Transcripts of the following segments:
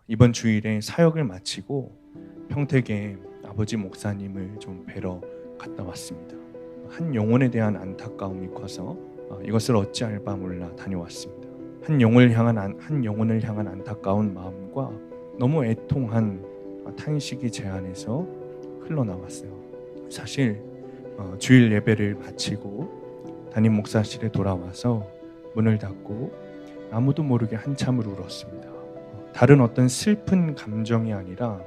이번 주일에 사역을 마치고 평택에 아버지 목사님을 좀 뵈러 갔다 왔습니다. 한 영혼에 대한 안타까움이 커서 이것을 어찌할 바 몰라 다녀왔습니다. 한 영혼을 향한 안타까운 마음과 너무 애통한 탄식이 제 안에서 흘러나왔어요. 사실 주일 예배를 마치고 담임 목사실에 돌아와서 문을 닫고 아무도 모르게 한참을 울었습니다. 다른 어떤 슬픈 감정이 아니라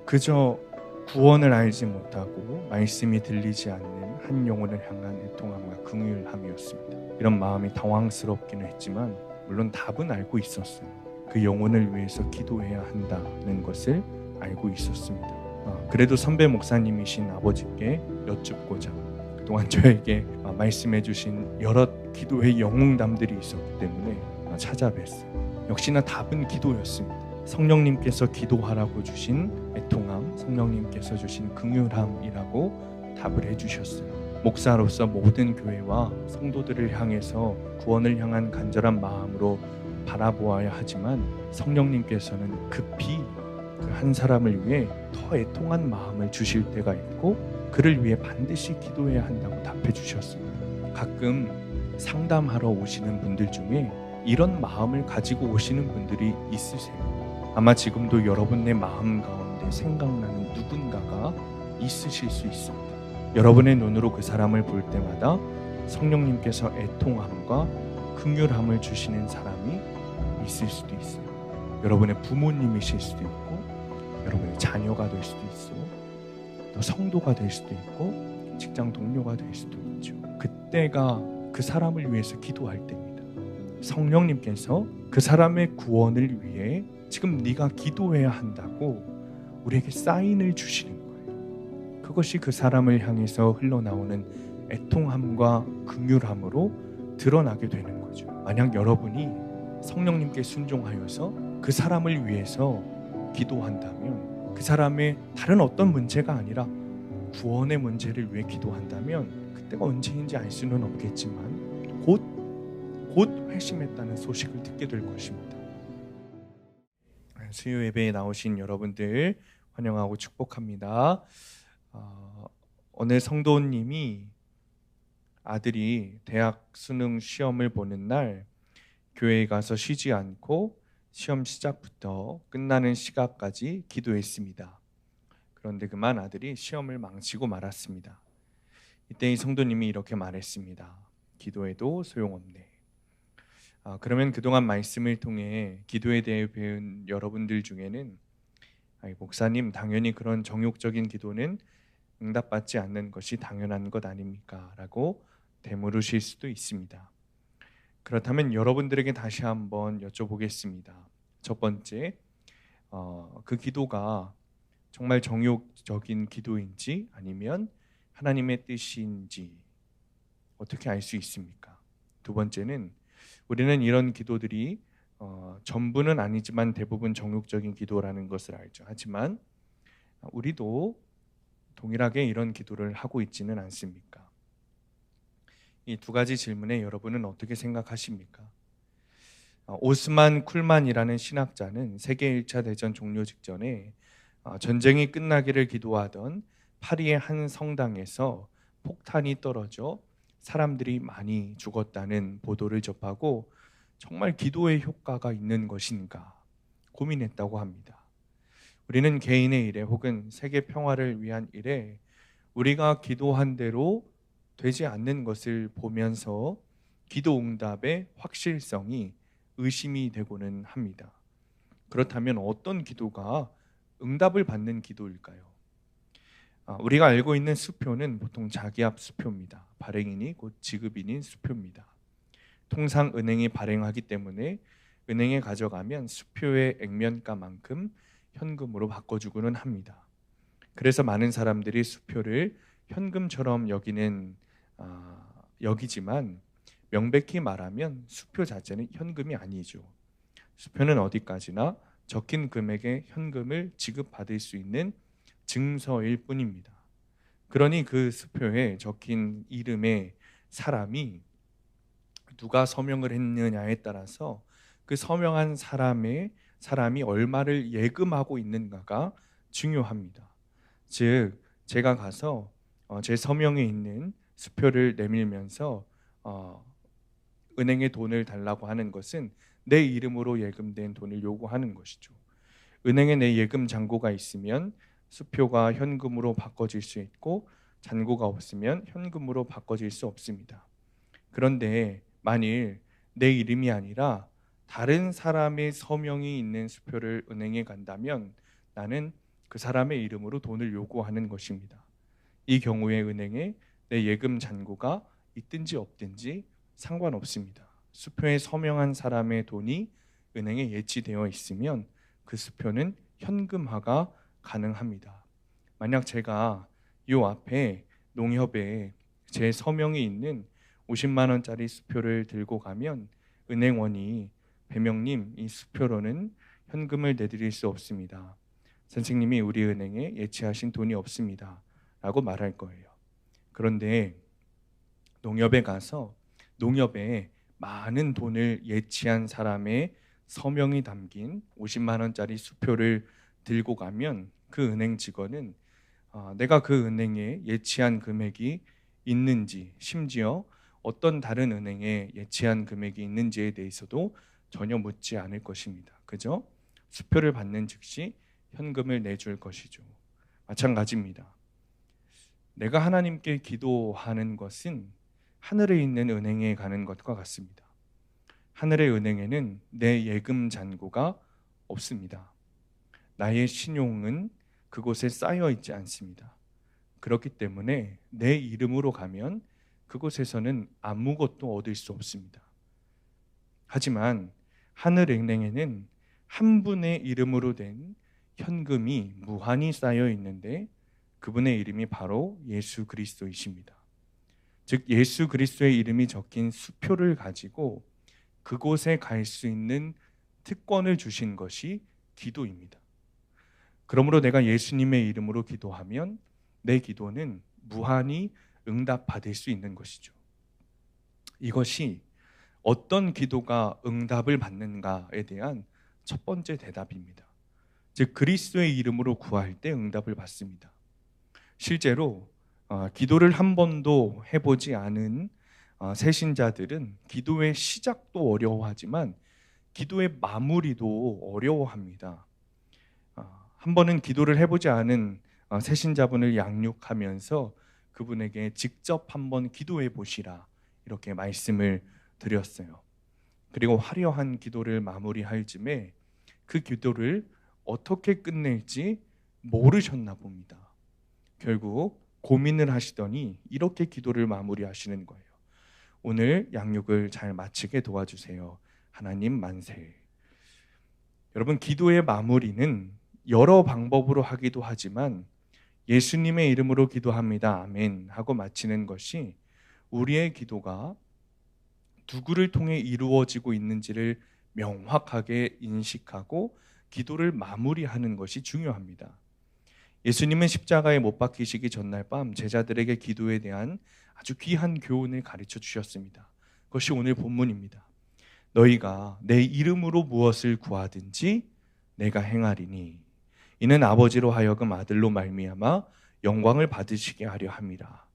그저 구원을 알지 못하고 말씀이 들리지 않는 한 영혼을 향한 애통함과 긍휼함이었습니다. 이런 마음이 당황스럽기는 했지만 물론 답은 알고 있었어요. 그 영혼을 위해서 기도해야 한다는 것을 알고 있었습니다. 그래도 선배 목사님이신 아버지께 여쭙고자 그동안 저에게 말씀해 주신 여러 기도의 영웅담들이 있었기 때문에 찾아뵀어요. 역시나 답은 기도였습니다. 성령님께서 기도하라고 주신 애통함, 성령님께서 주신 긍휼함이라고 답을 해주셨어요. 목사로서 모든 교회와 성도들을 향해서 구원을 향한 간절한 마음으로 바라보아야 하지만 성령님께서는 급히 그 한 사람을 위해 더 애통한 마음을 주실 때가 있고 그를 위해 반드시 기도해야 한다고 답해 주셨습니다. 가끔 상담하러 오시는 분들 중에 이런 마음을 가지고 오시는 분들이 있으세요. 아마 지금도 여러분의 마음 가운데 생각나는 누군가가 있으실 수 있습니다. 여러분의 눈으로 그 사람을 볼 때마다 성령님께서 애통함과 긍휼함을 주시는 사람이 있을 수도 있어요. 여러분의 부모님이실 수도 있고 여러분의 자녀가 될 수도 있고 또 성도가 될 수도 있고 직장 동료가 될 수도 있죠. 그때가 그 사람을 위해서 기도할 때입니다. 성령님께서 그 사람의 구원을 위해 지금 네가 기도해야 한다고 우리에게 사인을 주시는 거예요. 그것이 그 사람을 향해서 흘러나오는 애통함과 긍휼함으로 드러나게 되는 거죠. 만약 여러분이 성령님께 순종하여서 그 사람을 위해서 기도한다면 그 사람의 다른 어떤 문제가 아니라 구원의 문제를 위해 기도한다면 그때가 언제인지 알 수는 없겠지만 곧 회심했다는 소식을 듣게 될 것입니다. 수요 예배에 나오신 여러분들 환영하고 축복합니다. 오늘 성도님이 아들이 대학 수능 시험을 보는 날 교회에 가서 쉬지 않고 시험 시작부터 끝나는 시각까지 기도했습니다. 그런데 그만 아들이 시험을 망치고 말았습니다. 이때 이 성도님이 이렇게 말했습니다. 기도해도 소용없네. 그러면 그동안 말씀을 통해 기도에 대해 배운 여러분들 중에는 목사님 당연히 그런 정욕적인 기도는 응답받지 않는 것이 당연한 것 아닙니까? 라고 되물으실 수도 있습니다. 그렇다면 여러분들에게 다시 한번 여쭤보겠습니다. 첫 번째, 그 기도가 정말 정욕적인 기도인지 아니면 하나님의 뜻인지 어떻게 알 수 있습니까? 두 번째는 우리는 이런 기도들이 전부는 아니지만 대부분 정욕적인 기도라는 것을 알죠. 하지만 우리도 동일하게 이런 기도를 하고 있지는 않습니까? 이 두 가지 질문에 여러분은 어떻게 생각하십니까? 오스만 쿨만이라는 신학자는 세계 1차 대전 종료 직전에 전쟁이 끝나기를 기도하던 파리의 한 성당에서 폭탄이 떨어져 사람들이 많이 죽었다는 보도를 접하고 정말 기도의 효과가 있는 것인가 고민했다고 합니다. 우리는 개인의 일에 혹은 세계 평화를 위한 일에 우리가 기도한 대로 되지 않는 것을 보면서 기도 응답의 확실성이 의심이 되고는 합니다. 그렇다면 어떤 기도가 응답을 받는 기도일까요? 우리가 알고 있는 수표는 보통 자기압 수표입니다. 발행인이 곧 지급인인 수표입니다. 통상 은행이 발행하기 때문에 은행에 가져가면 수표의 액면가만큼 현금으로 바꿔주고는 합니다. 그래서 많은 사람들이 수표를 현금처럼 여기지만 명백히 말하면 수표 자체는 현금이 아니죠. 수표는 어디까지나 적힌 금액의 현금을 지급받을 수 있는 증서일 뿐입니다. 그러니 그 수표에 적힌 이름의 사람이 누가 서명을 했느냐에 따라서 그 서명한 사람의 사람이 얼마를 예금하고 있는가가 중요합니다. 즉 제가 가서 제 서명에 있는 수표를 내밀면서 은행에 돈을 달라고 하는 것은 내 이름으로 예금된 돈을 요구하는 것이죠. 은행에 내 예금 잔고가 있으면 수표가 현금으로 바꿔질 수 있고 잔고가 없으면 현금으로 바꿔질 수 없습니다. 그런데 만일 내 이름이 아니라 다른 사람의 서명이 있는 수표를 은행에 간다면 나는 그 사람의 이름으로 돈을 요구하는 것입니다. 이 경우에 은행에 내 예금 잔고가 있든지 없든지 상관없습니다. 수표에 서명한 사람의 돈이 은행에 예치되어 있으면 그 수표는 현금화가 가능합니다. 만약 제가 이 앞에 농협에 제 서명이 있는 50만 원짜리 수표를 들고 가면 은행원이 배명님, 이 수표로는 현금을 내드릴 수 없습니다. 선생님이 우리 은행에 예치하신 돈이 없습니다. 라고 말할 거예요. 그런데 농협에 가서 농협에 많은 돈을 예치한 사람의 서명이 담긴 50만 원짜리 수표를 들고 가면 그 은행 직원은 내가 그 은행에 예치한 금액이 있는지, 심지어 어떤 다른 은행에 예치한 금액이 있는지에 대해서도 전혀 묻지 않을 것입니다. 그죠? 수표를 받는 즉시 현금을 내줄 것이죠. 마찬가지입니다. 내가 하나님께 기도하는 것은 하늘에 있는 은행에 가는 것과 같습니다. 하늘의 은행에는 내 예금 잔고가 없습니다. 나의 신용은 그곳에 쌓여 있지 않습니다. 그렇기 때문에 내 이름으로 가면 그곳에서는 아무것도 얻을 수 없습니다. 하지만 하늘은행에는 한 분의 이름으로 된 현금이 무한히 쌓여 있는데 그분의 이름이 바로 예수 그리스도이십니다. 즉 예수 그리스도의 이름이 적힌 수표를 가지고 그곳에 갈 수 있는 특권을 주신 것이 기도입니다. 그러므로 내가 예수님의 이름으로 기도하면 내 기도는 무한히 응답받을 수 있는 것이죠. 이것이 어떤 기도가 응답을 받는가에 대한 첫 번째 대답입니다. 즉 그리스도의 이름으로 구할 때 응답을 받습니다. 실제로 기도를 한 번도 해보지 않은 새신자들은 기도의 시작도 어려워하지만 기도의 마무리도 어려워합니다. 한 번은 기도를 해보지 않은 새신자분을 양육하면서 그분에게 직접 한번 기도해 보시라 이렇게 말씀을 드렸어요. 그리고 화려한 기도를 마무리할 즈음에 그 기도를 어떻게 끝낼지 모르셨나 봅니다. 결국 고민을 하시더니 이렇게 기도를 마무리하시는 거예요. 오늘 양육을 잘 마치게 도와주세요. 하나님 만세. 여러분 기도의 마무리는 여러 방법으로 하기도 하지만 예수님의 이름으로 기도합니다. 아멘 하고 마치는 것이 우리의 기도가 누구를 통해 이루어지고 있는지를 명확하게 인식하고 기도를 마무리하는 것이 중요합니다. 예수님은 십자가에 못 박히시기 전날 밤 제자들에게 기도에 대한 아주 귀한 교훈을 가르쳐 주셨습니다. 그것이 오늘 본문입니다. 너희가 내 이름으로 무엇을 구하든지 내가 행하리니 이는 아버지로 하여금 아들로 말미암아 영광을 받으시게 하려 함이라.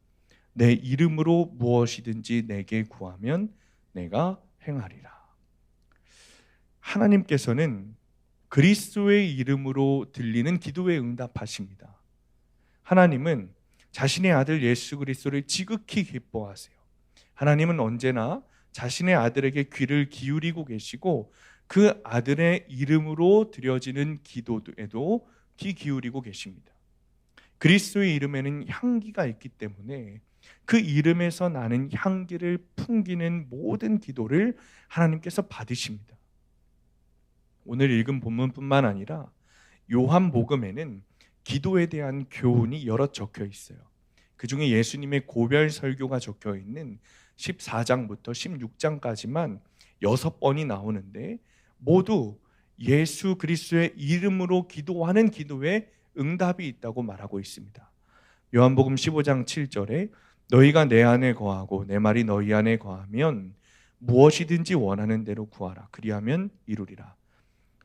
내 이름으로 무엇이든지 내게 구하면 내가 행하리라. 하나님께서는 그리스도의 이름으로 들리는 기도에 응답하십니다. 하나님은 자신의 아들 예수 그리스도를 지극히 기뻐하세요. 하나님은 언제나 자신의 아들에게 귀를 기울이고 계시고 그 아들의 이름으로 드려지는 기도에도 귀 기울이고 계십니다. 그리스도의 이름에는 향기가 있기 때문에 그 이름에서 나는 향기를 풍기는 모든 기도를 하나님께서 받으십니다. 오늘 읽은 본문뿐만 아니라 요한복음에는 기도에 대한 교훈이 여러 적혀 있어요. 그 중에 예수님의 고별 설교가 적혀 있는 14장부터 16장까지만 6번이 나오는데 모두 예수 그리스도의 이름으로 기도하는 기도에 응답이 있다고 말하고 있습니다. 요한복음 15장 7절에 너희가 내 안에 거하고 내 말이 너희 안에 거하면 무엇이든지 원하는 대로 구하라. 그리하면 이루리라.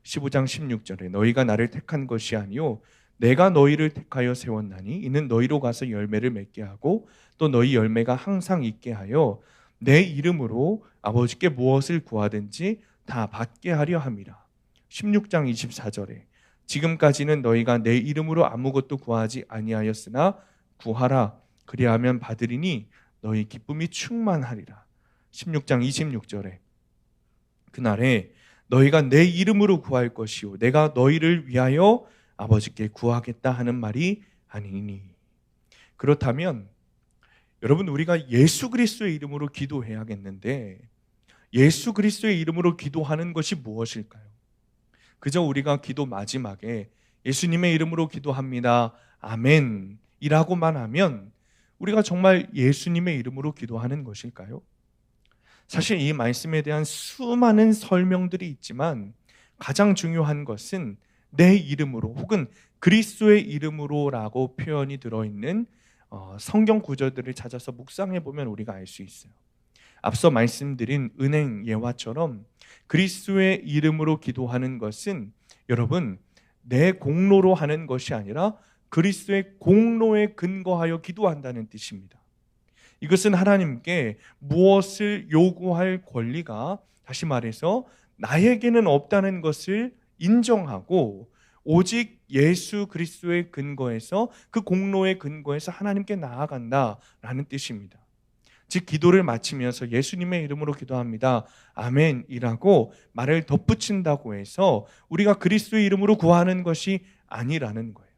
15장 16절에 너희가 나를 택한 것이 아니요 내가 너희를 택하여 세웠나니 이는 너희로 가서 열매를 맺게 하고 또 너희 열매가 항상 있게 하여 내 이름으로 아버지께 무엇을 구하든지 다 받게 하려 함이라. 16장 24절에 지금까지는 너희가 내 이름으로 아무것도 구하지 아니하였으나 구하라 그리하면 받으리니 너희 기쁨이 충만하리라. 16장 26절에 그날에 너희가 내 이름으로 구할 것이요 내가 너희를 위하여 아버지께 구하겠다 하는 말이 아니니. 그렇다면 여러분 우리가 예수 그리스도의 이름으로 기도해야겠는데 예수 그리스도의 이름으로 기도하는 것이 무엇일까요? 그저 우리가 기도 마지막에 예수님의 이름으로 기도합니다. 아멘 이라고만 하면 우리가 정말 예수님의 이름으로 기도하는 것일까요? 사실 이 말씀에 대한 수많은 설명들이 있지만 가장 중요한 것은 내 이름으로 혹은 그리스도의 이름으로라고 표현이 들어있는 성경 구절들을 찾아서 묵상해 보면 우리가 알 수 있어요. 앞서 말씀드린 은행 예화처럼 그리스도의 이름으로 기도하는 것은 여러분 내 공로로 하는 것이 아니라 그리스도의 공로에 근거하여 기도한다는 뜻입니다. 이것은 하나님께 무엇을 요구할 권리가 다시 말해서 나에게는 없다는 것을 인정하고 오직 예수 그리스도의 근거에서 그 공로의 근거에서 하나님께 나아간다라는 뜻입니다. 즉 기도를 마치면서 예수님의 이름으로 기도합니다. 아멘이라고 말을 덧붙인다고 해서 우리가 그리스도의 이름으로 구하는 것이 아니라는 거예요.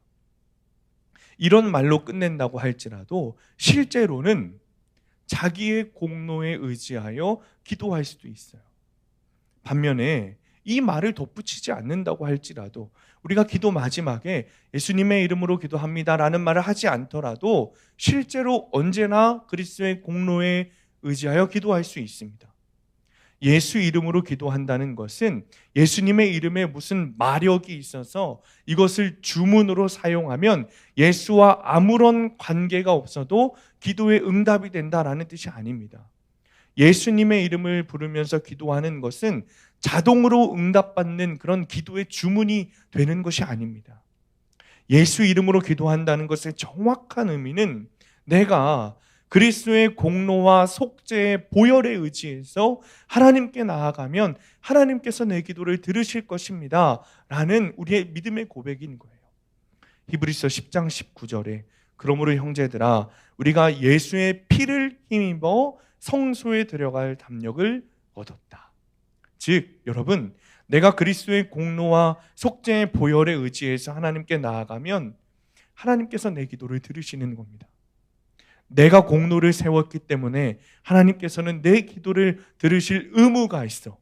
이런 말로 끝낸다고 할지라도 실제로는 자기의 공로에 의지하여 기도할 수도 있어요. 반면에 이 말을 덧붙이지 않는다고 할지라도 우리가 기도 마지막에 예수님의 이름으로 기도합니다라는 말을 하지 않더라도 실제로 언제나 그리스도의 공로에 의지하여 기도할 수 있습니다. 예수 이름으로 기도한다는 것은 예수님의 이름에 무슨 마력이 있어서 이것을 주문으로 사용하면 예수와 아무런 관계가 없어도 기도의 응답이 된다라는 뜻이 아닙니다. 예수님의 이름을 부르면서 기도하는 것은 자동으로 응답받는 그런 기도의 주문이 되는 것이 아닙니다. 예수 이름으로 기도한다는 것의 정확한 의미는 내가 그리스도의 공로와 속죄의 보혈에 의지해서 하나님께 나아가면 하나님께서 내 기도를 들으실 것입니다 라는 우리의 믿음의 고백인 거예요. 히브리서 10장 19절에 그러므로 형제들아 우리가 예수의 피를 힘입어 성소에 들어갈 담력을 얻었다. 즉 여러분 내가 그리스도의 공로와 속죄의 보혈에 의지해서 하나님께 나아가면 하나님께서 내 기도를 들으시는 겁니다. 내가 공로를 세웠기 때문에 하나님께서는 내 기도를 들으실 의무가 있어.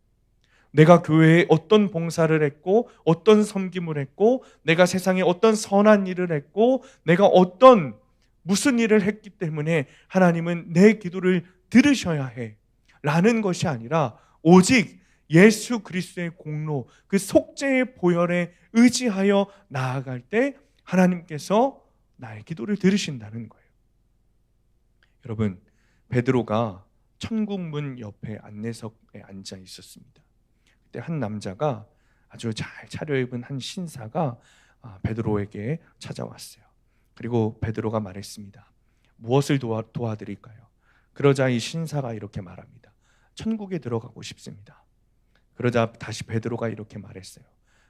내가 교회에 어떤 봉사를 했고 어떤 섬김을 했고 내가 세상에 어떤 선한 일을 했고 내가 어떤 무슨 일을 했기 때문에 하나님은 내 기도를 들으셔야 해 라는 것이 아니라 오직 예수 그리스도의 공로 그 속죄의 보혈에 의지하여 나아갈 때 하나님께서 나의 기도를 들으신다는 거예요. 여러분 베드로가 천국문 옆에 안내석에 앉아 있었습니다. 그때 한 남자가 아주 잘 차려입은 한 신사가 베드로에게 찾아왔어요. 그리고 베드로가 말했습니다. 무엇을 도와드릴까요? 그러자 이 신사가 이렇게 말합니다. 천국에 들어가고 싶습니다. 그러자 다시 베드로가 이렇게 말했어요.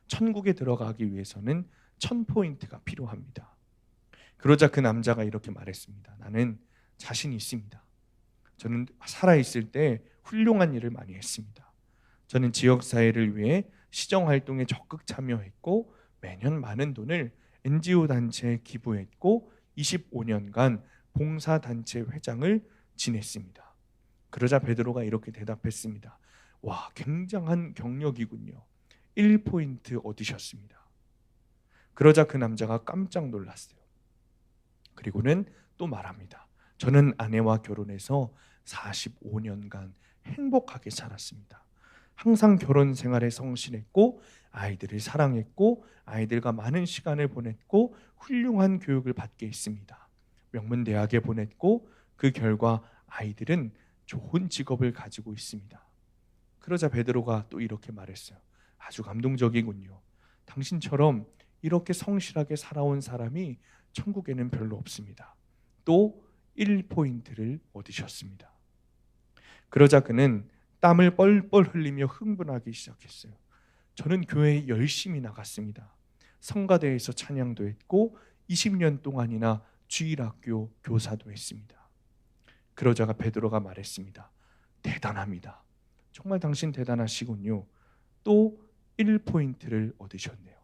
천국에 들어가기 위해서는 1000포인트가 필요합니다. 그러자 그 남자가 이렇게 말했습니다. 나는 자신이 있습니다. 저는 살아있을 때 훌륭한 일을 많이 했습니다. 저는 지역사회를 위해 시정활동에 적극 참여했고 매년 많은 돈을 NGO 단체에 기부했고 25년간 봉사단체 회장을 지냈습니다. 그러자 베드로가 이렇게 대답했습니다. 와, 굉장한 경력이군요. 1포인트 얻으셨습니다. 그러자 그 남자가 깜짝 놀랐어요. 그리고는 또 말합니다. 저는 아내와 결혼해서 45년간 행복하게 살았습니다. 항상 결혼 생활에 성실했고 아이들을 사랑했고 아이들과 많은 시간을 보냈고 훌륭한 교육을 받게 했습니다. 명문대학에 보냈고 그 결과 아이들은 좋은 직업을 가지고 있습니다. 그러자 베드로가 또 이렇게 말했어요. 아주 감동적이군요. 당신처럼 이렇게 성실하게 살아온 사람이 천국에는 별로 없습니다. 또 1포인트를 얻으셨습니다. 그러자 그는 땀을 뻘뻘 흘리며 흥분하기 시작했어요. 저는 교회에 열심히 나갔습니다. 성가대에서 찬양도 했고 20년 동안이나 주일학교 교사도 했습니다. 그러자가 베드로가 말했습니다. 대단합니다. 정말 당신 대단하시군요. 또 1포인트를 얻으셨네요.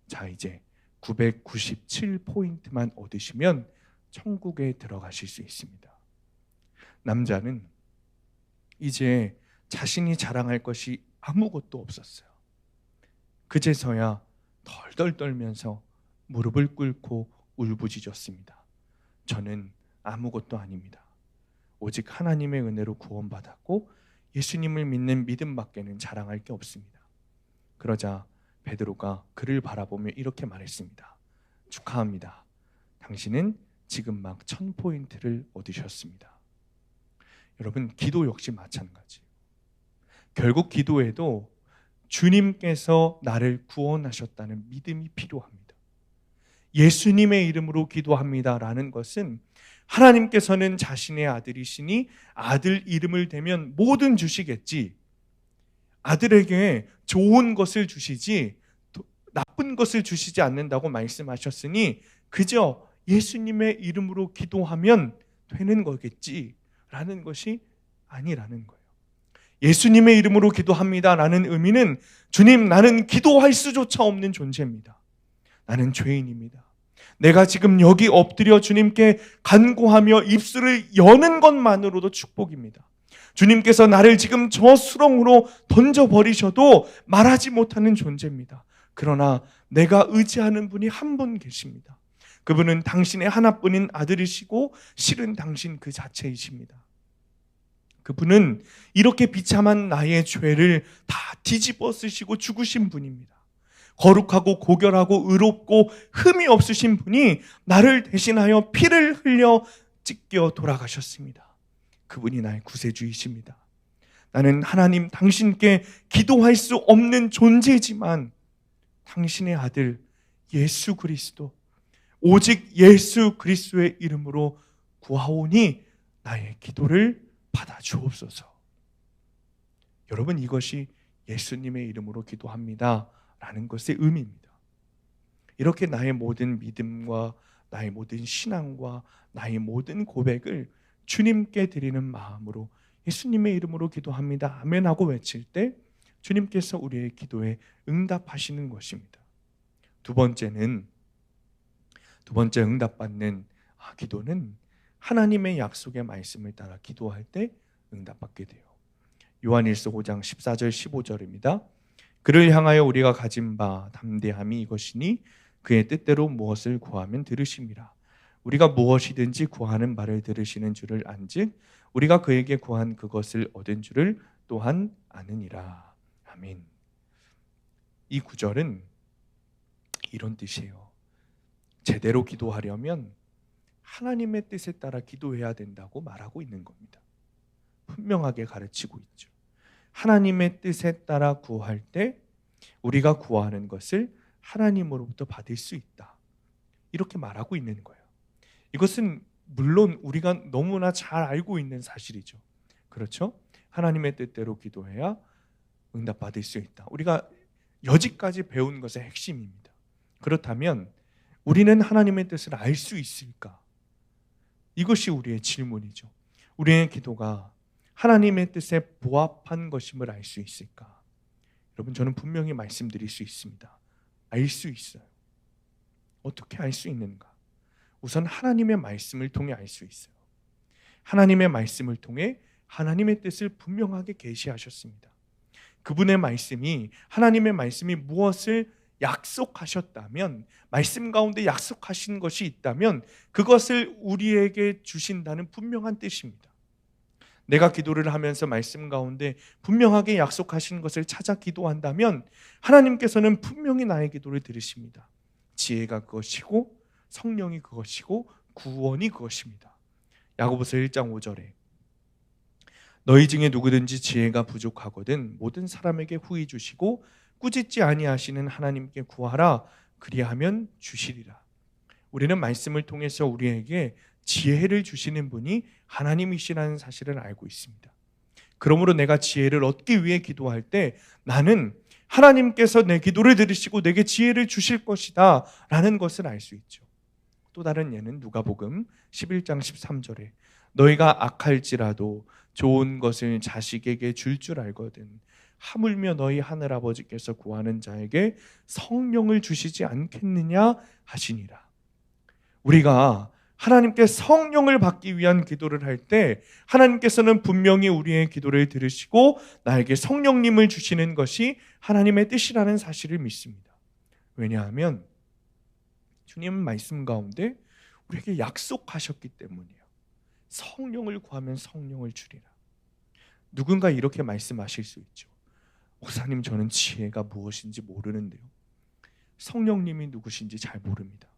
자, 이제 997포인트만 얻으시면 천국에 들어가실 수 있습니다. 남자는 이제 자신이 자랑할 것이 아무것도 없었어요. 그제서야 덜덜 떨면서 무릎을 꿇고 울부짖었습니다. 저는 아무것도 아닙니다. 오직 하나님의 은혜로 구원받았고 예수님을 믿는 믿음밖에는 자랑할 게 없습니다. 그러자 베드로가 그를 바라보며 이렇게 말했습니다. 축하합니다. 당신은 지금 막 1000포인트를 얻으셨습니다. 여러분, 기도 역시 마찬가지예요. 결국 기도에도 주님께서 나를 구원하셨다는 믿음이 필요합니다. 예수님의 이름으로 기도합니다라는 것은 하나님께서는 자신의 아들이시니 아들 이름을 대면 뭐든 주시겠지, 아들에게 좋은 것을 주시지 나쁜 것을 주시지 않는다고 말씀하셨으니 그저 예수님의 이름으로 기도하면 되는 거겠지라는 것이 아니라는 거예요. 예수님의 이름으로 기도합니다라는 의미는 주님, 나는 기도할 수조차 없는 존재입니다. 나는 죄인입니다. 내가 지금 여기 엎드려 주님께 간구하며 입술을 여는 것만으로도 축복입니다. 주님께서 나를 지금 저 수렁으로 던져버리셔도 말하지 못하는 존재입니다. 그러나 내가 의지하는 분이 한 분 계십니다. 그분은 당신의 하나뿐인 아들이시고 실은 당신 그 자체이십니다. 그분은 이렇게 비참한 나의 죄를 다 뒤집어 쓰시고 죽으신 분입니다. 거룩하고 고결하고 의롭고 흠이 없으신 분이 나를 대신하여 피를 흘려 찢겨 돌아가셨습니다. 그분이 나의 구세주이십니다. 나는 하나님 당신께 기도할 수 없는 존재지만 당신의 아들 예수 그리스도, 오직 예수 그리스도의 이름으로 구하오니 나의 기도를 받아주옵소서. 여러분, 이것이 예수님의 이름으로 기도합니다 라는 것의 의미입니다. 이렇게 나의 모든 믿음과 나의 모든 신앙과 나의 모든 고백을 주님께 드리는 마음으로 예수님의 이름으로 기도합니다 아멘 하고 외칠 때 주님께서 우리의 기도에 응답하시는 것입니다. 두 번째 응답받는 기도는 하나님의 약속의 말씀을 따라 기도할 때 응답받게 돼요. 요한일서 5장 14절 15절입니다. 그를 향하여 우리가 가진 바 담대함이 이것이니 그의 뜻대로 무엇을 구하면 들으심이라. 우리가 무엇이든지 구하는 바를 들으시는 줄을 안즉 우리가 그에게 구한 그것을 얻은 줄을 또한 아느니라. 아멘. 이 구절은 이런 뜻이에요. 제대로 기도하려면 하나님의 뜻에 따라 기도해야 된다고 말하고 있는 겁니다. 분명하게 가르치고 있죠. 하나님의 뜻에 따라 구할 때 우리가 구하는 것을 하나님으로부터 받을 수 있다. 이렇게 말하고 있는 거예요. 이것은 물론 우리가 너무나 잘 알고 있는 사실이죠. 그렇죠? 하나님의 뜻대로 기도해야 응답받을 수 있다. 우리가 여지까지 배운 것의 핵심입니다. 그렇다면 우리는 하나님의 뜻을 알 수 있을까? 이것이 우리의 질문이죠. 우리의 기도가 하나님의 뜻에 부합한 것임을 알 수 있을까? 여러분, 저는 분명히 말씀드릴 수 있습니다. 알 수 있어요. 어떻게 알 수 있는가? 우선 하나님의 말씀을 통해 알 수 있어요. 하나님의 말씀을 통해 하나님의 뜻을 분명하게 계시하셨습니다. 그분의 말씀이, 하나님의 말씀이 무엇을 약속하셨다면, 말씀 가운데 약속하신 것이 있다면 그것을 우리에게 주신다는 분명한 뜻입니다. 내가 기도를 하면서 말씀 가운데 분명하게 약속하신 것을 찾아 기도한다면 하나님께서는 분명히 나의 기도를 들으십니다. 지혜가 그것이고 성령이 그것이고 구원이 그것입니다. 야고보서 1장 5절에 너희 중에 누구든지 지혜가 부족하거든 모든 사람에게 후히 주시고 꾸짖지 아니하시는 하나님께 구하라. 그리하면 주시리라. 우리는 말씀을 통해서 우리에게 지혜를 주시는 분이 하나님이시라는 사실을 알고 있습니다. 그러므로 내가 지혜를 얻기 위해 기도할 때 나는 하나님께서 내 기도를 들으시고 내게 지혜를 주실 것이다 라는 것을 알 수 있죠. 또 다른 예는 누가복음 11장 13절에 너희가 악할지라도 좋은 것을 자식에게 줄 줄 알거든 하물며 너희 하늘아버지께서 구하는 자에게 성령을 주시지 않겠느냐 하시니라. 우리가 하나님께 성령을 받기 위한 기도를 할 때 하나님께서는 분명히 우리의 기도를 들으시고 나에게 성령님을 주시는 것이 하나님의 뜻이라는 사실을 믿습니다. 왜냐하면 주님은 말씀 가운데 우리에게 약속하셨기 때문이에요. 성령을 구하면 성령을 주리라. 누군가 이렇게 말씀하실 수 있죠. 목사님, 저는 지혜가 무엇인지 모르는데요. 성령님이 누구신지 잘 모릅니다.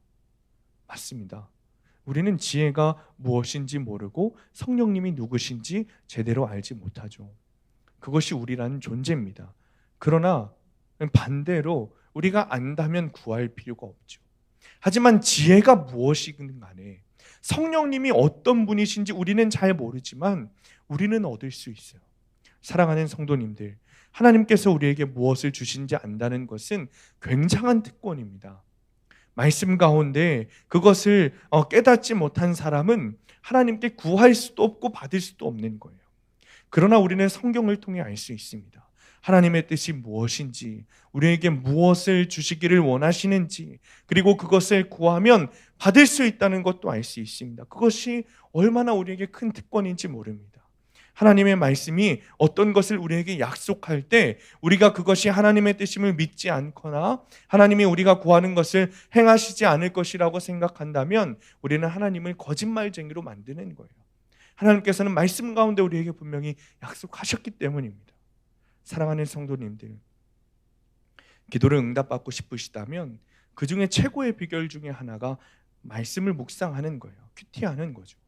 맞습니다. 우리는 지혜가 무엇인지 모르고 성령님이 누구신지 제대로 알지 못하죠. 그것이 우리라는 존재입니다. 그러나 반대로 우리가 안다면 구할 필요가 없죠. 하지만 지혜가 무엇이든 간에 성령님이 어떤 분이신지 우리는 잘 모르지만 우리는 얻을 수 있어요. 사랑하는 성도님들, 하나님께서 우리에게 무엇을 주신지 안다는 것은 굉장한 특권입니다. 말씀 가운데 그것을 깨닫지 못한 사람은 하나님께 구할 수도 없고 받을 수도 없는 거예요. 그러나 우리는 성경을 통해 알 수 있습니다. 하나님의 뜻이 무엇인지, 우리에게 무엇을 주시기를 원하시는지, 그리고 그것을 구하면 받을 수 있다는 것도 알 수 있습니다. 그것이 얼마나 우리에게 큰 특권인지 모릅니다. 하나님의 말씀이 어떤 것을 우리에게 약속할 때 우리가 그것이 하나님의 뜻임을 믿지 않거나 하나님이 우리가 구하는 것을 행하시지 않을 것이라고 생각한다면 우리는 하나님을 거짓말쟁이로 만드는 거예요. 하나님께서는 말씀 가운데 우리에게 분명히 약속하셨기 때문입니다. 사랑하는 성도님들, 기도를 응답받고 싶으시다면 그 중에 최고의 비결 중에 하나가 말씀을 묵상하는 거예요. 큐티하는 거죠.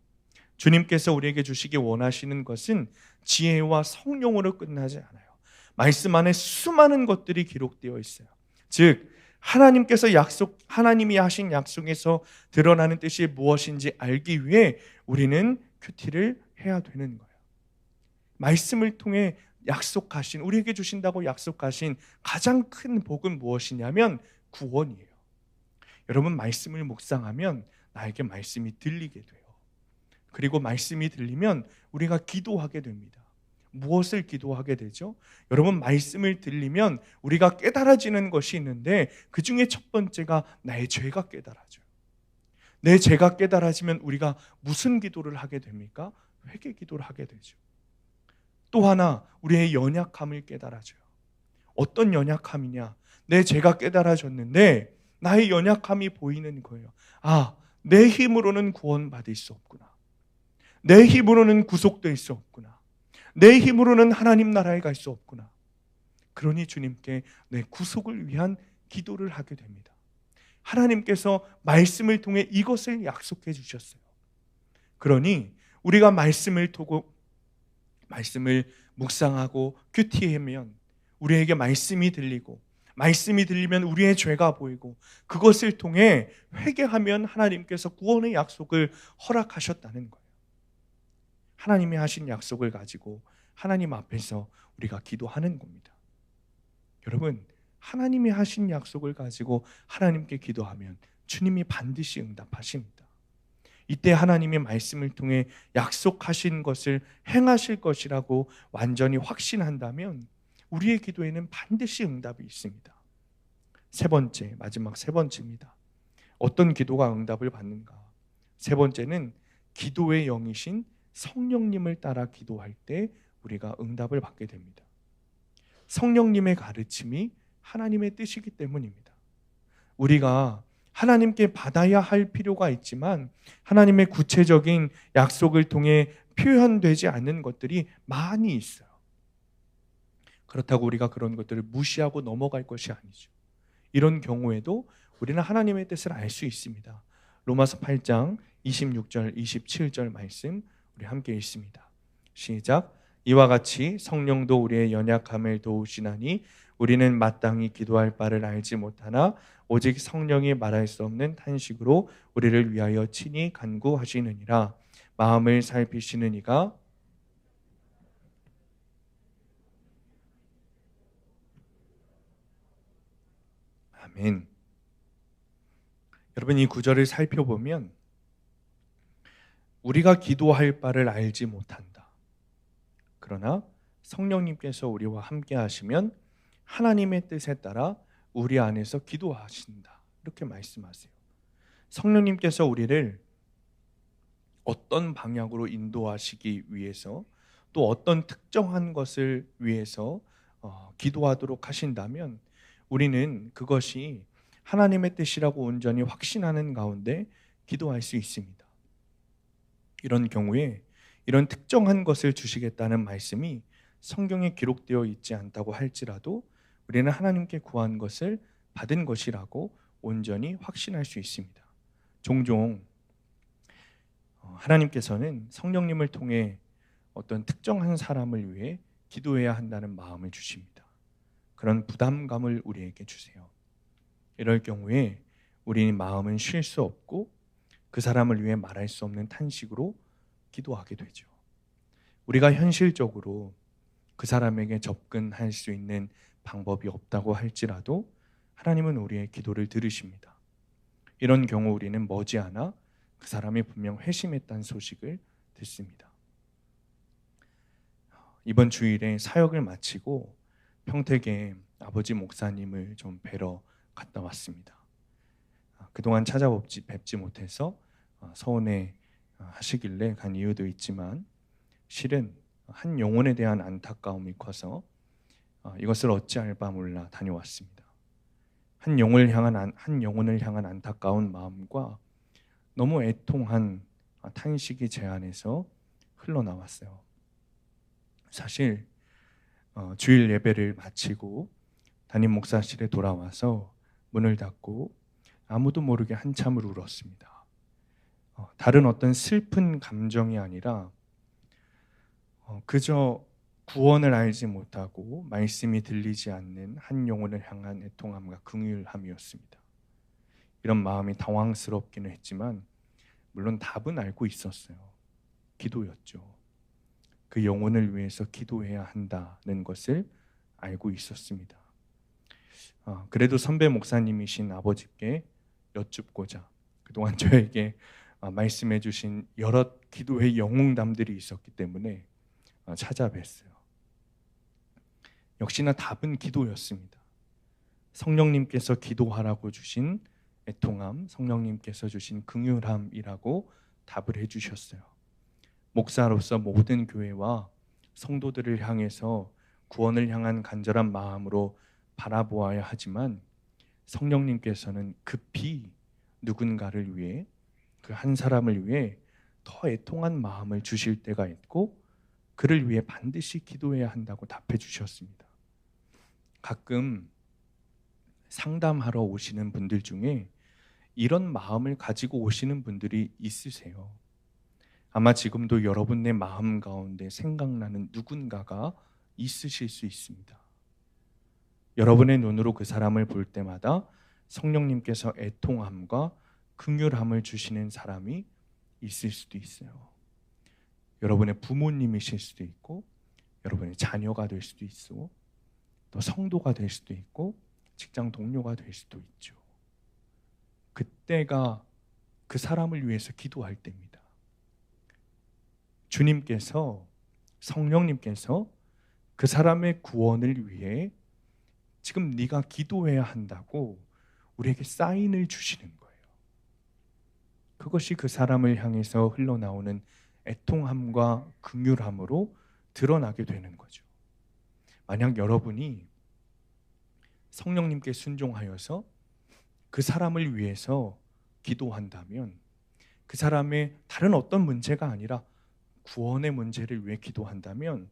주님께서 우리에게 주시기 원하시는 것은 지혜와 성령으로 끝나지 않아요. 말씀 안에 수많은 것들이 기록되어 있어요. 즉 하나님이 하신 약속에서 드러나는 뜻이 무엇인지 알기 위해 우리는 큐티를 해야 되는 거예요. 말씀을 통해 우리에게 주신다고 약속하신 가장 큰 복은 무엇이냐면 구원이에요. 여러분, 말씀을 묵상하면 나에게 말씀이 들리게 돼요. 그리고 말씀이 들리면 우리가 기도하게 됩니다. 무엇을 기도하게 되죠? 여러분, 말씀을 들리면 우리가 깨달아지는 것이 있는데 그 중에 첫 번째가 나의 죄가 깨달아져요. 내 죄가 깨달아지면 우리가 무슨 기도를 하게 됩니까? 회개 기도를 하게 되죠. 또 하나, 우리의 연약함을 깨달아져요. 어떤 연약함이냐? 내 죄가 깨달아졌는데 나의 연약함이 보이는 거예요. 내 힘으로는 구원받을 수 없구나. 내 힘으로는 구속될 수 없구나. 내 힘으로는 하나님 나라에 갈 수 없구나. 그러니 주님께 내 구속을 위한 기도를 하게 됩니다. 하나님께서 말씀을 통해 이것을 약속해 주셨어요. 그러니 우리가 말씀을 묵상하고 큐티하면 우리에게 말씀이 들리고, 말씀이 들리면 우리의 죄가 보이고, 그것을 통해 회개하면 하나님께서 구원의 약속을 허락하셨다는 거예요. 하나님이 하신 약속을 가지고 하나님 앞에서 우리가 기도하는 겁니다. 여러분, 하나님이 하신 약속을 가지고 하나님께 기도하면 주님이 반드시 응답하십니다. 이때 하나님의 말씀을 통해 약속하신 것을 행하실 것이라고 완전히 확신한다면 우리의 기도에는 반드시 응답이 있습니다. 마지막 세 번째입니다. 어떤 기도가 응답을 받는가? 세 번째는 기도의 영이신 성령님을 따라 기도할 때 우리가 응답을 받게 됩니다. 성령님의 가르침이 하나님의 뜻이기 때문입니다. 우리가 하나님께 받아야 할 필요가 있지만 하나님의 구체적인 약속을 통해 표현되지 않는 것들이 많이 있어요. 그렇다고 우리가 그런 것들을 무시하고 넘어갈 것이 아니죠. 이런 경우에도 우리는 하나님의 뜻을 알 수 있습니다. 로마서 8장 26절 27절 말씀 우리 함께 읽습니다. 시작. 이와 같이 성령도 우리의 연약함을 도우시나니 우리는 마땅히 기도할 바를 알지 못하나 오직 성령이 말할 수 없는 탄식으로 우리를 위하여 친히 간구하시느니라. 마음을 살피시는 이가 아멘. 여러분, 이 구절을 살펴보면 우리가 기도할 바를 알지 못한다. 그러나 성령님께서 우리와 함께 하시면 하나님의 뜻에 따라 우리 안에서 기도하신다. 이렇게 말씀하세요. 성령님께서 우리를 어떤 방향으로 인도하시기 위해서 또 어떤 특정한 것을 위해서 기도하도록 하신다면 우리는 그것이 하나님의 뜻이라고 온전히 확신하는 가운데 기도할 수 있습니다. 이런 경우에 이런 특정한 것을 주시겠다는 말씀이 성경에 기록되어 있지 않다고 할지라도 우리는 하나님께 구한 것을 받은 것이라고 온전히 확신할 수 있습니다. 종종 하나님께서는 성령님을 통해 어떤 특정한 사람을 위해 기도해야 한다는 마음을 주십니다. 그런 부담감을 우리에게 주세요. 이럴 경우에 우리 마음은 쉴 수 없고 그 사람을 위해 말할 수 없는 탄식으로 기도하게 되죠. 우리가 현실적으로 그 사람에게 접근할 수 있는 방법이 없다고 할지라도 하나님은 우리의 기도를 들으십니다. 이런 경우 우리는 머지않아 그 사람이 분명 회심했다는 소식을 듣습니다. 이번 주일에 사역을 마치고 평택에 아버지 목사님을 좀 뵈러 갔다 왔습니다. 그동안 뵙지 못해서 서운해 하시길래 간 이유도 있지만 실은 한 영혼에 대한 안타까움이 커서 이것을 어찌할 바 몰라 다녀왔습니다. 한 영혼을 향한 안타까운 마음과 너무 애통한 탄식이 제 안에서 흘러나왔어요. 사실 주일 예배를 마치고 담임 목사실에 돌아와서 문을 닫고 아무도 모르게 한참을 울었습니다. 다른 어떤 슬픈 감정이 아니라 그저 구원을 알지 못하고 말씀이 들리지 않는 한 영혼을 향한 애통함과 긍휼함이었습니다. 이런 마음이 당황스럽기는 했지만 물론 답은 알고 있었어요. 기도였죠. 그 영혼을 위해서 기도해야 한다는 것을 알고 있었습니다. 그래도 선배 목사님이신 아버지께 여쭙고자 그동안 저에게 말씀해 주신 여러 기도의 영웅담들이 있었기 때문에 찾아뵀어요. 역시나 답은 기도였습니다. 성령님께서 기도하라고 주신 애통함, 성령님께서 주신 긍휼함이라고 답을 해주셨어요. 목사로서 모든 교회와 성도들을 향해서 구원을 향한 간절한 마음으로 바라보아야 하지만 성령님께서는 급히 누군가를 위해 그 한 사람을 위해 더 애통한 마음을 주실 때가 있고 그를 위해 반드시 기도해야 한다고 답해 주셨습니다. 가끔 상담하러 오시는 분들 중에 이런 마음을 가지고 오시는 분들이 있으세요. 아마 지금도 여러분의 마음 가운데 생각나는 누군가가 있으실 수 있습니다. 여러분의 눈으로 그 사람을 볼 때마다 성령님께서 애통함과 긍휼함을 주시는 사람이 있을 수도 있어요. 여러분의 부모님이실 수도 있고 여러분의 자녀가 될 수도 있고 또 성도가 될 수도 있고 직장 동료가 될 수도 있죠. 그때가 그 사람을 위해서 기도할 때입니다. 주님께서 성령님께서 그 사람의 구원을 위해 지금 네가 기도해야 한다고 우리에게 사인을 주시는 거예요. 그것이 그 사람을 향해서 흘러나오는 애통함과 긍휼함으로 드러나게 되는 거죠. 만약 여러분이 성령님께 순종하여서 그 사람을 위해서 기도한다면 그 사람의 다른 어떤 문제가 아니라 구원의 문제를 위해 기도한다면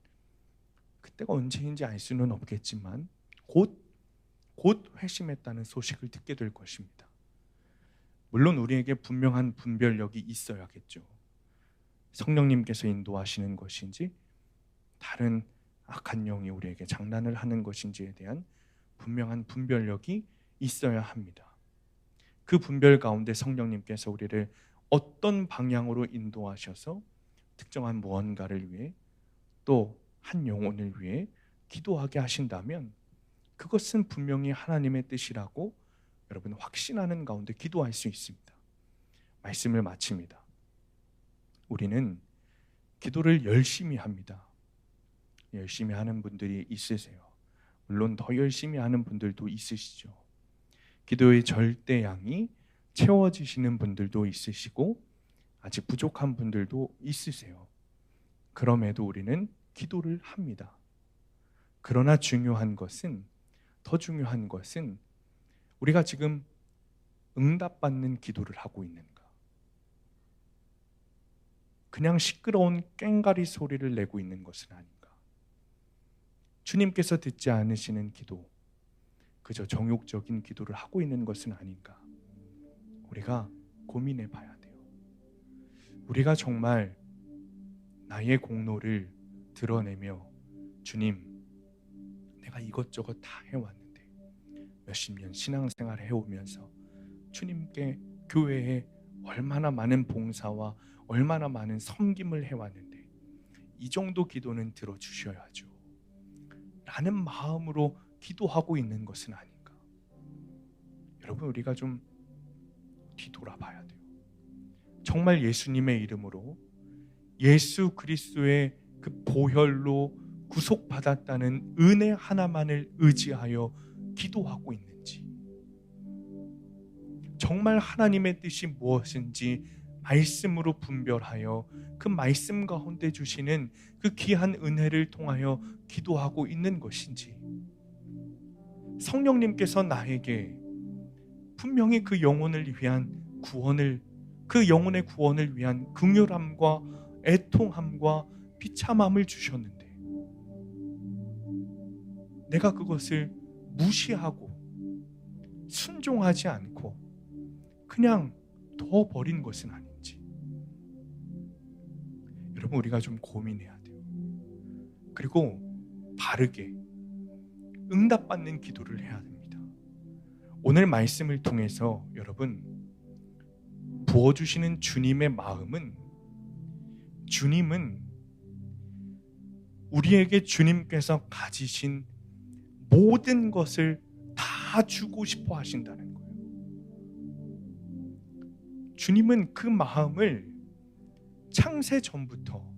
그때가 언제인지 알 수는 없겠지만 곧 회심했다는 소식을 듣게 될 것입니다. 물론 우리에게 분명한 분별력이 있어야겠죠. 성령님께서 인도하시는 것인지 다른 악한 영이 우리에게 장난을 하는 것인지에 대한 분명한 분별력이 있어야 합니다. 그 분별 가운데 성령님께서 우리를 어떤 방향으로 인도하셔서 특정한 무언가를 위해 또 한 영혼을 위해 기도하게 하신다면 그것은 분명히 하나님의 뜻이라고 여러분 확신하는 가운데 기도할 수 있습니다. 말씀을 마칩니다. 우리는 기도를 열심히 합니다. 열심히 하는 분들이 있으세요. 물론 더 열심히 하는 분들도 있으시죠. 기도의 절대량이 채워지시는 분들도 있으시고 아직 부족한 분들도 있으세요. 그럼에도 우리는 기도를 합니다. 그러나 더 중요한 것은 우리가 지금 응답받는 기도를 하고 있는가? 그냥 시끄러운 꽹가리 소리를 내고 있는 것은 아닌가? 주님께서 듣지 않으시는 기도, 그저 정욕적인 기도를 하고 있는 것은 아닌가? 우리가 고민해 봐야 돼요. 우리가 정말 나의 공로를 드러내며 주님, 내가 이것저것 다 해왔는데 몇십 년 신앙생활 해오면서 주님께 교회에 얼마나 많은 봉사와 얼마나 많은 섬김을 해왔는데 이 정도 기도는 들어주셔야죠 라는 마음으로 기도하고 있는 것은 아닌가? 여러분, 우리가 좀 뒤돌아봐야 돼요. 정말 예수님의 이름으로 예수 그리스도의 그 보혈로 구속받았다는 은혜 하나만을 의지하여 기도하고 있는지, 정말 하나님의 뜻이 무엇인지 말씀으로 분별하여 그 말씀 가운데 주시는 그 귀한 은혜를 통하여 기도하고 있는 것인지, 성령님께서 나에게 분명히 그 영혼을 위한 구원을, 그 영혼의 구원을 위한 긍휼함과 애통함과 비참함을 주셨는데 내가 그것을 무시하고 순종하지 않고 그냥 둬버린 것은 아닌지, 여러분, 우리가 좀 고민해야 돼요. 그리고 바르게 응답받는 기도를 해야 됩니다. 오늘 말씀을 통해서 여러분, 부어주시는 주님의 마음은, 주님은 우리에게 주님께서 가지신 모든 것을 다 주고 싶어 하신다는 거예요. 주님은 그 마음을 창세 전부터,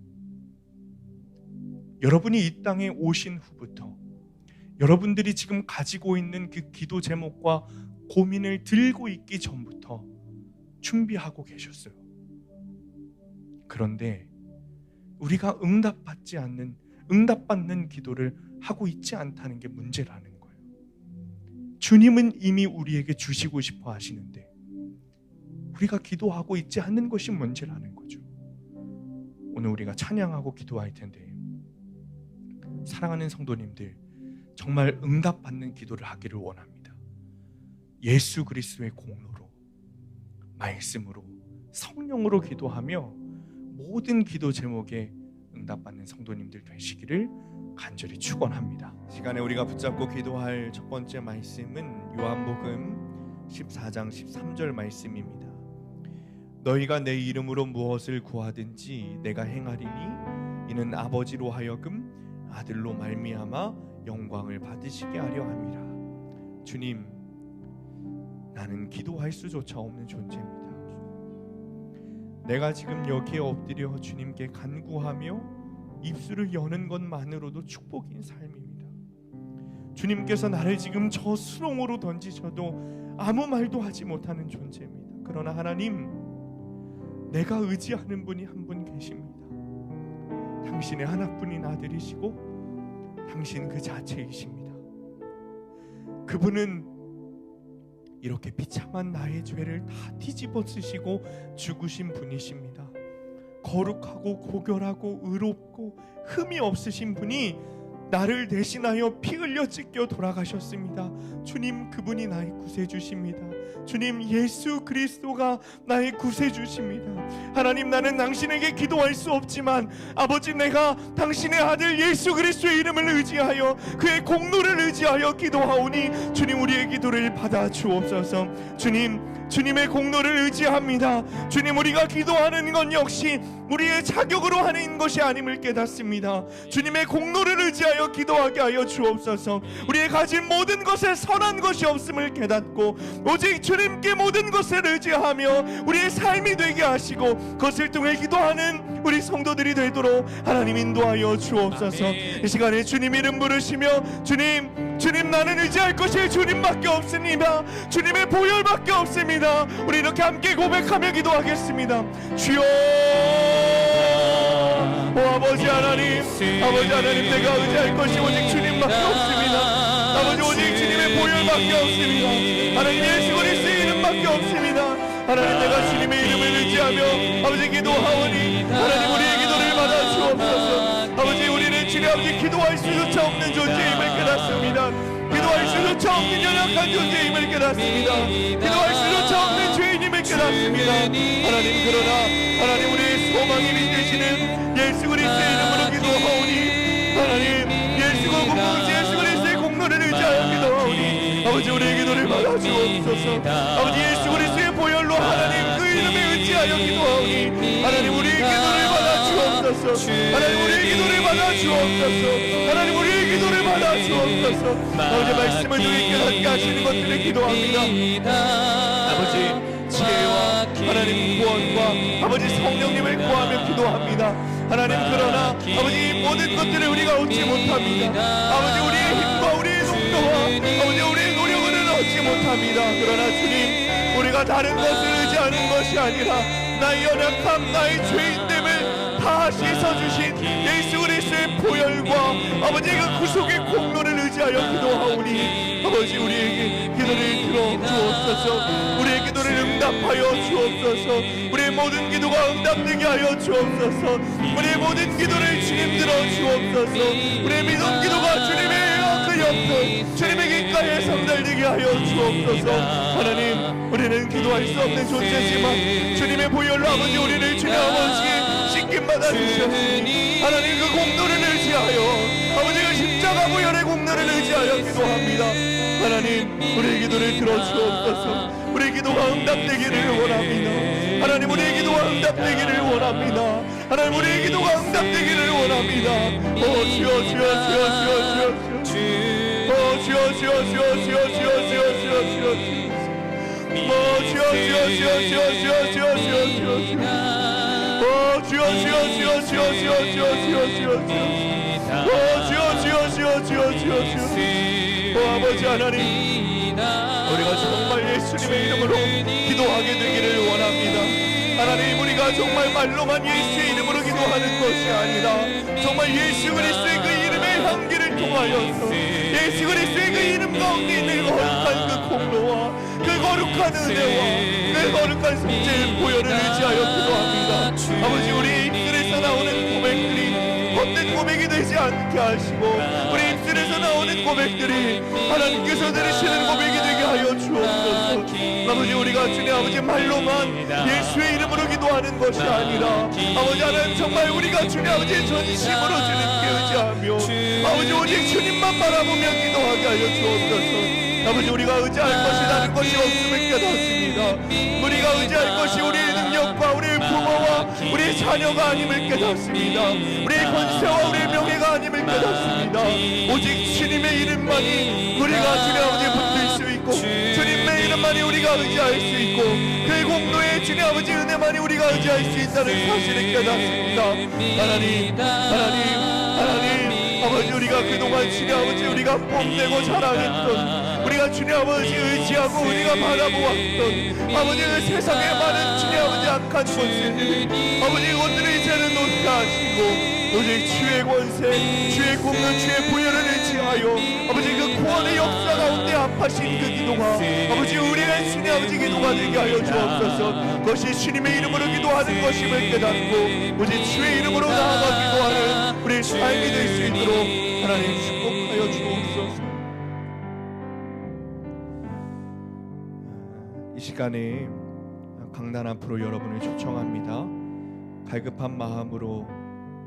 여러분이 이 땅에 오신 후부터, 여러분들이 지금 가지고 있는 그 기도 제목과 고민을 들고 있기 전부터 준비하고 계셨어요. 그런데 우리가 응답받는 기도를 하고 있지 않다는 게 문제라는 거예요. 주님은 이미 우리에게 주시고 싶어 하시는데 우리가 기도하고 있지 않는 것이 문제라는 거죠. 오늘 우리가 찬양하고 기도할 텐데, 사랑하는 성도님들, 정말 응답받는 기도를 하기를 원합니다. 예수 그리스도의 공로로, 말씀으로, 성령으로 기도하며 모든 기도 제목에 응답받는 성도님들 되시기를 간절히 축원합니다. 시간에 우리가 붙잡고 기도할 첫 번째 말씀은 요한복음 14장 13절 말씀입니다. 너희가 내 이름으로 무엇을 구하든지 내가 행하리니 이는 아버지로 하여금 아들로 말미암아 영광을 받으시게 하려 함이라. 주님, 나는 기도할 수조차 없는 존재입니다. 내가 지금 여기에 엎드려 주님께 간구하며 입술을 여는 것만으로도 축복인 삶입니다. 주님께서 나를 지금 저 수렁으로 던지셔도 아무 말도 하지 못하는 존재입니다. 그러나 하나님, 내가 의지하는 분이 한 분 계십니다. 당신의 하나뿐인 아들이시고 당신 그 자체이십니다. 그분은 이렇게 비참한 나의 죄를 다 뒤집어 쓰시고 죽으신 분이십니다. 거룩하고 고결하고 의롭고 흠이 없으신 분이 나를 대신하여 피 흘려 찢겨 돌아가셨습니다. 주님, 그분이 나의 구세주십니다. 주님, 예수 그리스도가 나의 구세주십니다. 하나님, 나는 당신에게 기도할 수 없지만 아버지, 내가 당신의 아들 예수 그리스도의 이름을 의지하여 그의 공로를 의지하여 기도하오니 주님, 우리의 기도를 받아 주옵소서. 주님의 공로를 의지합니다. 주님, 우리가 기도하는 건 역시 우리의 자격으로 하는 것이 아님을 깨닫습니다. 주님의 공로를 의지하여 기도하게 하여 주옵소서. 우리의 가진 모든 것에 선한 것이 없음을 깨닫고 오직 주님께 모든 것을 의지하며 우리의 삶이 되게 하시고 그것을 통해 기도하는 우리 성도들이 되도록 하나님 인도하여 주옵소서. 이 시간에 주님 이름 부르시며 주님, 나는 의지할 것이 주님밖에 없습니다. 주님의 보혈밖에 없습니다. 우리 이렇게 함께 고백하며 기도하겠습니다. 주여, 아버지 하나님, 내가 의지할 것이 오직 주님밖에 없습니다. 아버지, 오직 주님의 보혈밖에 없습니다. 하나님, 예수 그리스도의 이름밖에 없습니다. 하나님, 내가 주님의 이름을 의지하며 아버지 기도하오니 하나님, 우리의 기도를 받아 주옵소서. 아버지, 우리는 주님 아버지 기도할 수조차 없는 존재임을 깨닫습니다. 기도할 수조차 없는 연약한 존재임을 깨닫습니다. 기도할 수조차 없는 죄인임을 깨닫습니다. 하나님, 그러나 하나님, 우리의 소망이 되시는 예수 그리스도의 이름으로 기도하오니 하나님, 예수 그리스도의 공로를 의지하여 기도하오니 아버지, 우리의 기도를 받아 주옵소서. 아버지, 예수 그리스도의 보혈로 하나님 그 이름에 의지하여 기도하오니 하나님, 우리의 기도를 받아 주옵소서. 하나님, 우리의 기도를 받아 주옵소서. 하나님, 우리의 기도를 받아 주옵소서. 아버지, 말씀을 주께 깨닫게 하시는 것들을 기도합니다. 아버지, 지혜와 하나님 구원과 아버지 성령님을 구하며 기도합니다. 하나님, 그러나 아버지 모든 것들을 우리가 얻지 못합니다. 아버지, 우리의 힘과 우리의 농도와 아버지 우리의 노력은 얻지 못합니다. 그러나 주님, 우리가 다른 것을 의지하는 것이 아니라 나의 연약함, 나의 죄인됨을 다 씻어주신 예수 그리스도의 보혈과 아버지 그 구속의 공로를 의지하여 기도하오니 아버지, 우리에게 기도를 들어주옵소서. 우리의 기도를 응답하여 주옵소서. 우리의 모든 기도가 응답되게 하여 주옵소서. 우리의 모든 기도를 주님 들어주옵소서. 우리의 믿음 기도가 주님의 그 옆에 주님의 귓가에 상달되게 하여 주옵소서. 하나님, 우리는 기도할 수 없는 존재지만 주님의 보혈로 아버지 우리를 주님 아버지의 씻김 받아 주셨으니 하나님, 그 공로를 의지하여 아버지 그 십자가 보혈의 공로를 의지하여 기도합니다. 하나님, 우리의 기도를 들어주옵소서. 우리의 기도가 응답되기를 원합니다. 하나님, 우리의 기도가 응답되기를 원합니다. 하나님, 우리의 기도가 응답되기를 원합니다. 주여, 주여, 주여, 주여, 주여, 주여, 주여, 주여, 주여, 주여, 주여, 주여, 주여, 주여, 아버지 하나님, 우리가 정말 예수님의 이름으로 기도하게 되기를 원합니다. 하나님, 우리가 정말 말로만 예수의 이름으로 기도하는 것이 아니라 정말 예수 그리스도의 그 이름의 향기를 통하여서 예수 그리스도의 그 이름 가운데 있는 거룩한 그 공로와 그 거룩한 은혜와 그 거룩한 성제의 보혈을 의지하여 기도합니다. 아버지, 우리 입술에서 나오는 고백들이 헛된 고백이 되지 않게 하시고 우리 입술에서 나오는 고백들이 하나님께서 들으시는 고백이 되게 하여 주옵소서. 아버지, 우리가 주님 아버지 말로만 예수의 이름으로 기도하는 것이 아니라 아버지 하나님, 정말 우리가 주님 아버지의 전심으로 주님께 의지하며 아버지 오직 주님만 바라보며 기도하게 하여 주옵소서. 아버지, 우리가 의지할 것이 다른 것이 없음을 깨닫습니다. 우리가 의지할 것이 우리의 능력과 우리의 부모와 우리의 자녀가 아님을 깨닫습니다. 우리의 권세와 우리의 명예가 아님을 깨닫습니다. 오직 주님의 이름만이 우리가 주님 아버지에 붙들 수 있고 주님의 이름만이 우리가 의지할 수 있고 그의 공로에 주님 아버지 은혜만이 우리가 의지할 수 있다는 사실을 깨닫습니다. 하나님, 아버지, 우리가 그동안 주님 아버지 우리가 뽐내고 자랑했던 우리가 주님 아버지 의지하고 우리가 바라보았던 아버지 그 세상에 많은 주님 아버지 악한 것을 아버지 이것들을 이제는 놓게 하시고 오직 주의 권세, 주의 공로, 주의 보혈을 의지하여 아버지 그 구원의 역사 가운데 합하신 그 기도가 아버지 우리의 주님 아버지 기도가 되게 하여 주옵소서. 그것이 주님의 이름으로 기도하는 것임을 깨닫고 오직 주의 이름으로 나아가 기도하는 우리의 삶이 될 수 있도록 하나님 축복하여 주옵소서. 이 시간에 강단 앞으로 여러분을 초청합니다. 갈급한 마음으로,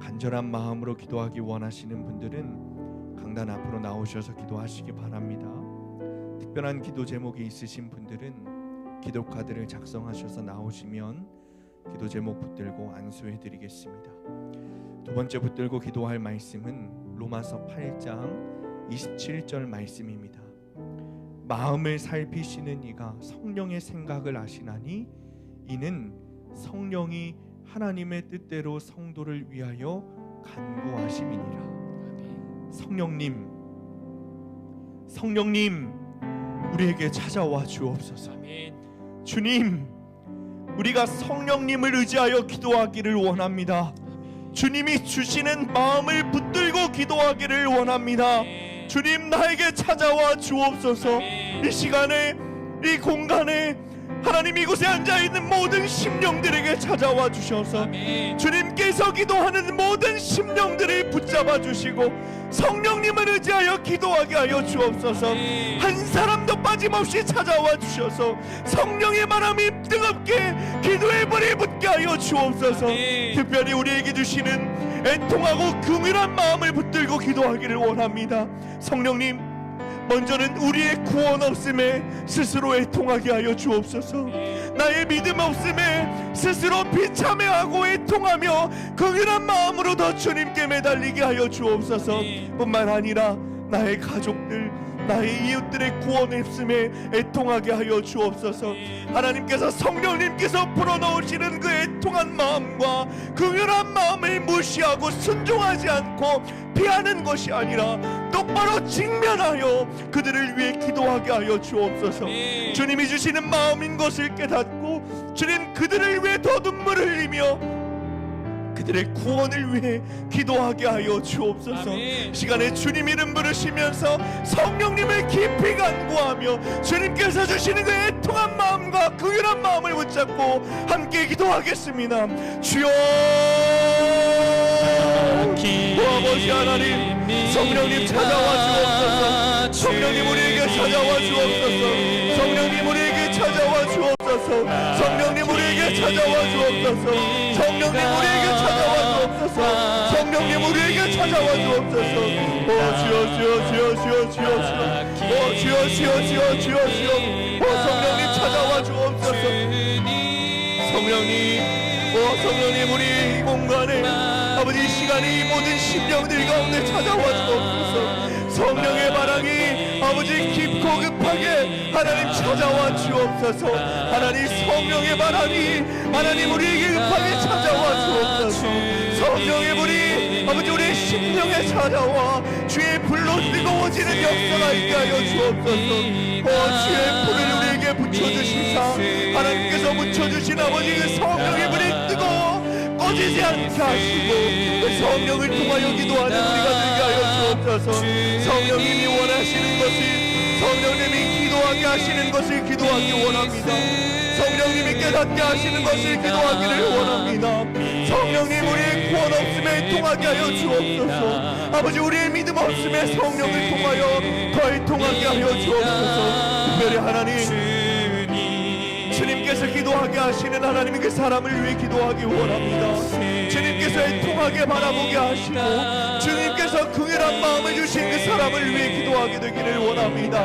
간절한 마음으로 기도하기 원하시는 분들은 강단 앞으로 나오셔서 기도하시기 바랍니다. 특별한 기도 제목이 있으신 분들은 기도 카드를 작성하셔서 나오시면 기도 제목 붙들고 안수해 드리겠습니다. 두 번째 붙들고 기도할 말씀은 로마서 8장 27절 말씀입니다. 마음을 살피시는 이가 성령의 생각을 아시나니 이는 성령이 하나님의 뜻대로 성도를 위하여 간구하심이니라. 성령님 우리에게 찾아와 주옵소서. 주님, 우리가 성령님을 의지하여 기도하기를 원합니다. 주님이 주시는 마음을 붙들고 기도하기를 원합니다. 주님, 나에게 찾아와 주옵소서. 이 시간에, 이 공간에 하나님 이곳에 앉아있는 모든 심령들에게 찾아와 주셔서 주님께서 기도하는 모든 심령들을 붙잡아 주시고 성령님을 의지하여 기도하게 하여 주옵소서. 한 사람도 빠짐없이 찾아와 주셔서 성령의 바람이 뜨겁게 기도의 불이 붙게 하여 주옵소서. 특별히 우리에게 주시는 애통하고 긍휼한 마음을 붙들고 기도하기를 원합니다. 성령님, 먼저는 우리의 구원 없음에 스스로 애통하게 하여 주옵소서. 나의 믿음 없음에 스스로 비참해하고 애통하며 긍휼한 마음으로 더 주님께 매달리게 하여 주옵소서. 뿐만 아니라 나의 가족들, 나의 이웃들의 구원 없음에 애통하게 하여 주옵소서. 하나님께서, 성령님께서 불어넣으시는 그 애통한 마음과 긍휼한 마음을 무시하고 순종하지 않고 피하는 것이 아니라 똑바로 직면하여 그들을 위해 기도하게 하여 주옵소서. 주님이 주시는 마음인 것을 깨닫고 주님, 그들을 위해 더 눈물을 흘리며 그들의 구원을 위해 기도하게 하여 주옵소서. 시간에 주님 이름 부르시면서 성령님을 깊이 간구하며 주님께서 주시는 그 애통한 마음과 긍휼한 마음을 붙잡고 함께 기도하겠습니다. 주여, 아버지 하나님, 성령님 찾아와 주옵소서. 성령님 우리에게 찾아와 주옵소서. 성령님 우리에게 찾아와 주옵소서. 성령님 우리에게 찾아와 주옵소서. 성령님 우리에게 찾아와 주옵소서. 성령님 우리에게 찾아와 주옵소서. 주여 주여 주여 주여 주여 주여 주여 주여 주여 주여 주여 성령님 찾아와 주옵소서. 성령님, 성령님 우리 이 공간에 아버지 이 시간에 이 모든 심령들 가운데 찾아와 주옵소서. 성령의 바람이 아버지 깊고 급하게 하나님 찾아와 주옵소서. 하나님, 성령의 바람이 하나님 우리에게 급하게 찾아와 주옵소서. 성령의 불이 아버지 우리의 심령에 찾아와 주의 불로 뜨거워지는 역사가 있게 하여 주옵소서. 주의 불을 우리에게 붙여주시사 하나님께서 붙여주신 아버지 그 성령의 불이 뜨거워 꺼지지 않게 하시고 그 성령을 통하여 기도하는 우리가 되게 하여 주옵소서. 성령님이 원하시는 것을, 성령님이 기도하게 하시는 것을 기도하기 원합니다. 성령님이 깨닫게 하시는 것을 기도하기를 원합니다. 성령님 우리의 구원 없음에 통하게 하여 주옵소서. 아버지 우리의 믿음 없음에 성령을 통하여 더 통하게 하여 주옵소서. 특별히 하나님, 주님께서 기도하게 하시는 하나님의 그 사람을 위해 기도하기 원합니다. 주님께서 애통하게 바라보게 하시고 주님께서 긍휼한 마음을 주신 그 사람을 위해 기도하게 되기를 원합니다.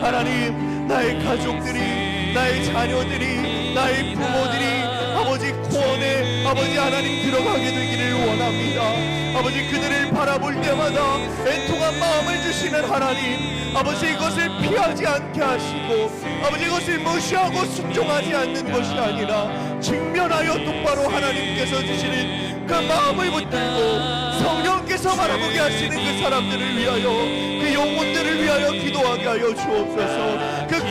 하나님, 나의 가족들이, 나의 자녀들이, 나의 부모들이 아버지 구원에 아버지 하나님 들어가게 되기를 원합니다. 아버지 그들을 바라볼 때마다 애통한 마음을 주시는 하나님, 아버지 이것을 피하지 않게 하시고 아버지 이것을 무시하고 순종하지 않는 것이 아니라 직면하여 똑바로 하나님께서 주시는 그 마음을 붙들고 성령께서 바라보게 하시는 그 사람들을 위하여, 그 영혼들을 위하여 기도하게 하여 주옵소서. 그